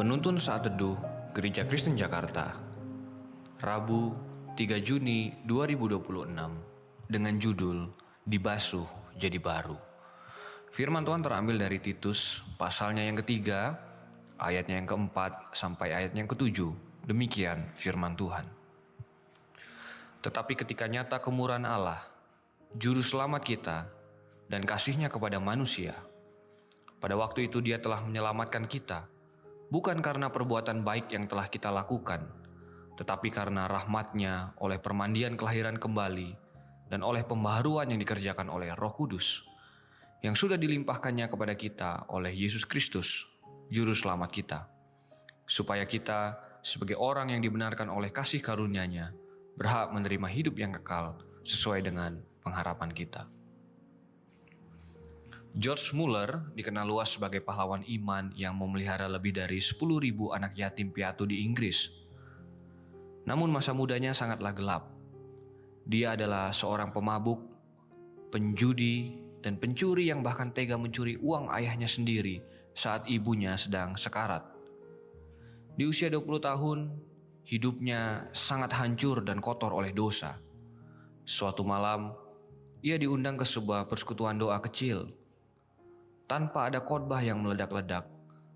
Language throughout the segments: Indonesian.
Penuntun Saat Teduh Gereja Kristen Jakarta, Rabu 3 Juni 2026, dengan judul Dibasuh Jadi Baru. Firman Tuhan terambil dari Titus pasalnya yang ketiga, ayatnya yang keempat sampai ayatnya yang ketujuh. Demikian firman Tuhan. Tetapi ketika nyata kemurahan Allah, Juru Selamat kita, dan kasih-Nya kepada manusia, pada waktu itu Dia telah menyelamatkan kita, bukan karena perbuatan baik yang telah kita lakukan, tetapi karena rahmat-Nya oleh permandian kelahiran kembali dan oleh pembaharuan yang dikerjakan oleh Roh Kudus, yang sudah dilimpahkannya kepada kita oleh Yesus Kristus, Juru Selamat kita, supaya kita sebagai orang yang dibenarkan oleh kasih karunia-Nya berhak menerima hidup yang kekal sesuai dengan pengharapan kita. George Muller dikenal luas sebagai pahlawan iman yang memelihara lebih dari 10.000 anak yatim piatu di Inggris. Namun masa mudanya sangatlah gelap. Dia adalah seorang pemabuk, penjudi, dan pencuri yang bahkan tega mencuri uang ayahnya sendiri saat ibunya sedang sekarat. Di usia 20 tahun, hidupnya sangat hancur dan kotor oleh dosa. Suatu malam, ia diundang ke sebuah persekutuan doa kecil. Tanpa ada khotbah yang meledak-ledak,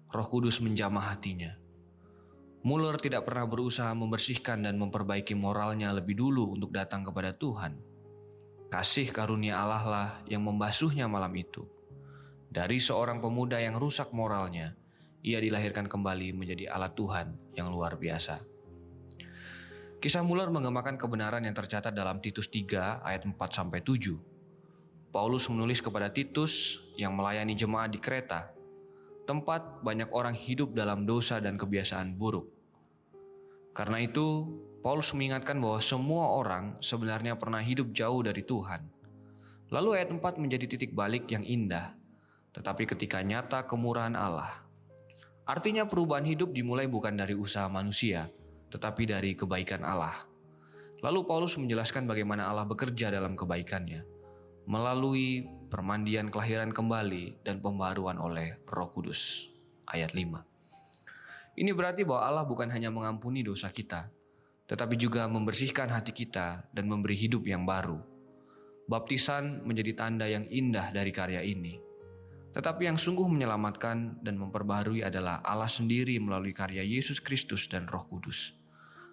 Roh Kudus menjamah hatinya. Muller tidak pernah berusaha membersihkan dan memperbaiki moralnya lebih dulu untuk datang kepada Tuhan. Kasih karunia Allah lah yang membasuhnya malam itu. Dari seorang pemuda yang rusak moralnya, ia dilahirkan kembali menjadi alat Tuhan yang luar biasa. Kisah Muller menggemakan kebenaran yang tercatat dalam Titus 3 ayat 4-7. Paulus menulis kepada Titus yang melayani jemaat di Kreta, tempat banyak orang hidup dalam dosa dan kebiasaan buruk. Karena itu, Paulus mengingatkan bahwa semua orang sebenarnya pernah hidup jauh dari Tuhan. Lalu ayat 4 menjadi titik balik yang indah, tetapi ketika nyata kemurahan Allah. Artinya perubahan hidup dimulai bukan dari usaha manusia, tetapi dari kebaikan Allah. Lalu Paulus menjelaskan bagaimana Allah bekerja dalam kebaikannya, melalui permandian kelahiran kembali dan pembaharuan oleh Roh Kudus. Ayat 5. Ini berarti bahwa Allah bukan hanya mengampuni dosa kita, tetapi juga membersihkan hati kita dan memberi hidup yang baru. Baptisan menjadi tanda yang indah dari karya ini. Tetapi yang sungguh menyelamatkan dan memperbaharui adalah Allah sendiri melalui karya Yesus Kristus dan Roh Kudus.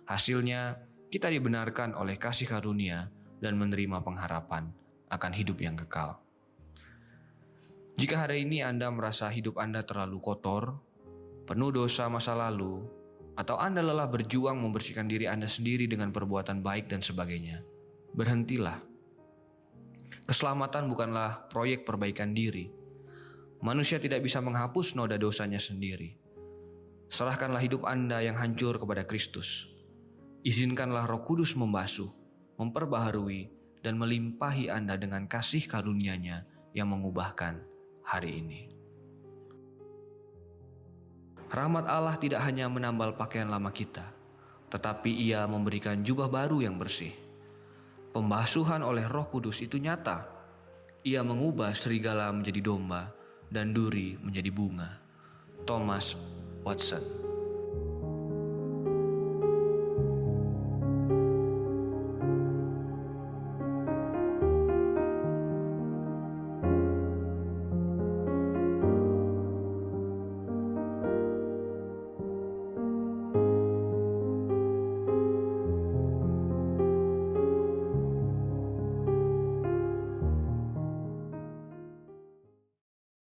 Hasilnya, kita dibenarkan oleh kasih karunia dan menerima pengharapan akan hidup yang kekal. Jika hari ini Anda merasa hidup Anda terlalu kotor, penuh dosa masa lalu, atau Anda lelah berjuang membersihkan diri Anda sendiri dengan perbuatan baik dan sebagainya, berhentilah. Keselamatan bukanlah proyek perbaikan diri. Manusia tidak bisa menghapus noda dosanya sendiri. Serahkanlah hidup Anda yang hancur kepada Kristus. Izinkanlah Roh Kudus membasuh, memperbaharui, dan melimpahi Anda dengan kasih karunia-Nya yang mengubahkan hari ini. Rahmat Allah tidak hanya menambal pakaian lama kita, tetapi Ia memberikan jubah baru yang bersih. Pembasuhan oleh Roh Kudus itu nyata. Ia mengubah serigala menjadi domba dan duri menjadi bunga. Thomas Watson.